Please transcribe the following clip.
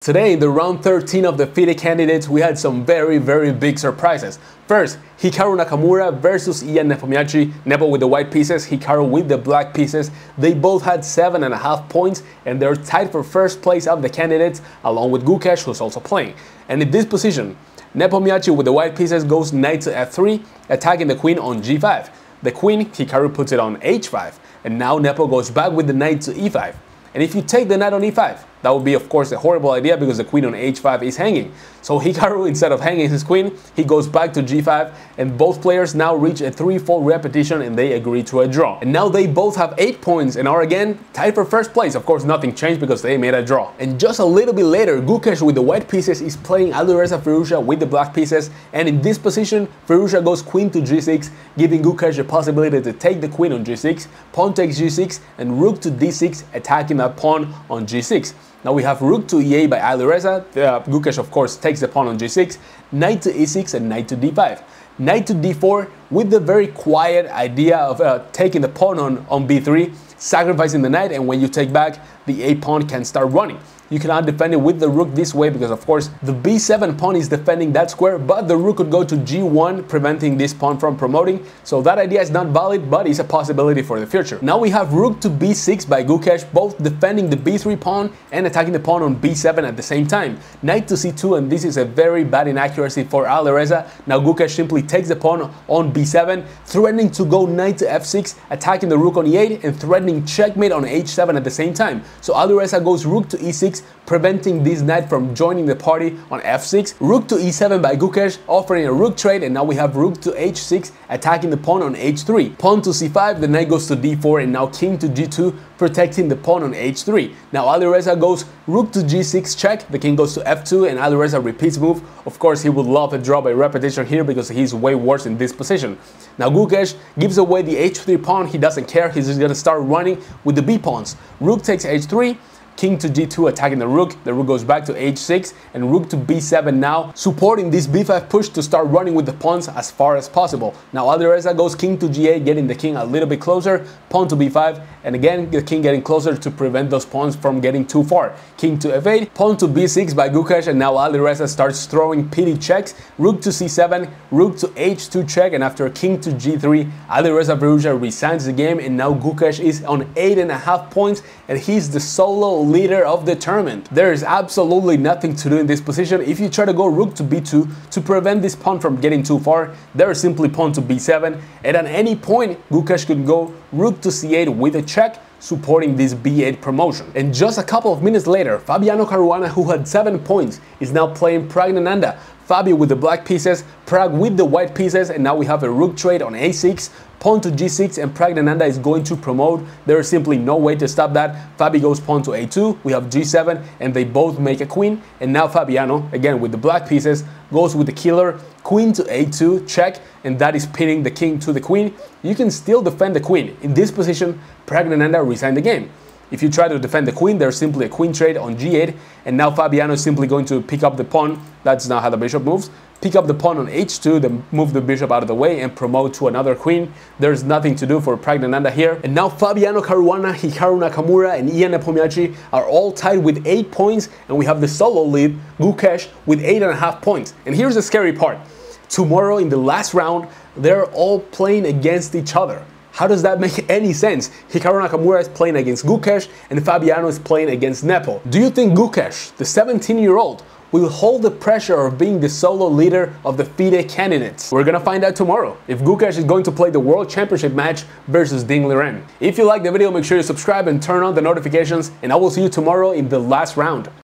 Today, in the round 13 of the FIDE candidates, we had some very big surprises. First, Hikaru Nakamura versus Ian Nepomniachtchi. Nepo with the white pieces, Hikaru with the black pieces. They both had 7.5 points, and they're tied for first place of the candidates, along with Gukesh, who's also playing. And in this position, Nepomniachtchi with the white pieces goes knight to f3, attacking the queen on g5. The queen, Hikaru puts it on h5, and now Nepo goes back with the knight to e5. And if you take the knight on e5, that would be, of course, a horrible idea because the queen on h5 is hanging. So Hikaru, instead of hanging his queen, he goes back to g5, and both players now reach a threefold repetition and they agree to a draw. And now they both have 8 points and are again tied for first place. Of course, nothing changed because they made a draw. And just a little bit later, Gukesh with the white pieces is playing Alireza Firouzja with the black pieces, and in this position, Firouzja goes queen to g6, giving Gukesh the possibility to take the queen on g6, pawn takes g6, and rook to d6, attacking that pawn on g6. Now we have rook to e8 by Alireza. Gukesh, of course, takes the pawn on g6, knight to e6, and knight to d5. Knight to d4 with the very quiet idea of taking the pawn on b3, sacrificing the knight, and when you take back, the a pawn can start running. You cannot defend it with the rook this way because, of course, the b7 pawn is defending that square, but the rook could go to g1, preventing this pawn from promoting. So that idea is not valid, but it's a possibility for the future. Now we have rook to b6 by Gukesh, both defending the b3 pawn and attacking the pawn on b7 at the same time. Knight to c2, and this is a very bad inaccuracy for Alireza. Now Gukesh simply takes the pawn on b7, threatening to go knight to f6, attacking the rook on e8, and threatening checkmate on h7 at the same time. So Alireza goes rook to e6, preventing this knight from joining the party on f6. Rook to e7 by Gukesh, offering a rook trade, and now we have rook to h6, attacking the pawn on h3. Pawn to c5, the knight goes to d4, and now king to g2, protecting the pawn on h3. Now Alireza goes rook to g6 check, the king goes to f2, and Alireza repeats move. Of course, he would love a draw by repetition here because he's way worse in this position. Now Gukesh gives away the h3 pawn, he doesn't care, he's just gonna start running with the b pawns. Rook takes h3, king to g2 attacking the rook goes back to h6, and rook to b7 now, supporting this b5 push to start running with the pawns as far as possible. Now Alireza goes king to g8, getting the king a little bit closer, pawn to b5, and again the king getting closer to prevent those pawns from getting too far. King to f8, pawn to b6 by Gukesh, and now Alireza starts throwing pity checks, rook to c7, rook to h2 check, and after king to g3, Alireza Firouzja resigns the game, and now Gukesh is on 8.5 points, and he's the solo leader of the tournament. There is absolutely nothing to do in this position. If you try to go rook to b2 to prevent this pawn from getting too far, there is simply pawn to b7, and at any point Gukesh could go rook to c8 with a check, supporting this b8 promotion. And just a couple of minutes later, Fabiano Caruana, who had 7 points, is now playing Praggnanandhaa. Fabi with the black pieces, Prag with the white pieces, and now we have a rook trade on a6, pawn to g6, and Praggnanandhaa is going to promote. There is simply no way to stop that. Fabi goes pawn to a2, we have g7, and they both make a queen, and now Fabiano, again with the black pieces, goes with the killer, queen to a2, check, and that is pinning the king to the queen. You can still defend the queen. In this position, Praggnanandhaa resigned the game. If you try to defend the queen, there's simply a queen trade on g8, and now Fabiano is simply going to pick up the pawn. That's not how the bishop moves. Pick up the pawn on h2, then move the bishop out of the way and promote to another queen. There's nothing to do for Praggnanandhaa here. And now Fabiano Caruana, Hikaru Nakamura, and Ian Nepomniachtchi are all tied with 8 points, and we have the solo lead, Gukesh, with 8.5 points. And here's the scary part. Tomorrow in the last round, they're all playing against each other. How does that make any sense? Hikaru Nakamura is playing against Gukesh, and Fabiano is playing against Nepo. Do you think Gukesh, the 17-year-old, will hold the pressure of being the solo leader of the FIDE candidates? We're gonna find out tomorrow if Gukesh is going to play the World Championship match versus Ding Liren. If you like the video, make sure you subscribe and turn on the notifications, and I will see you tomorrow in the last round.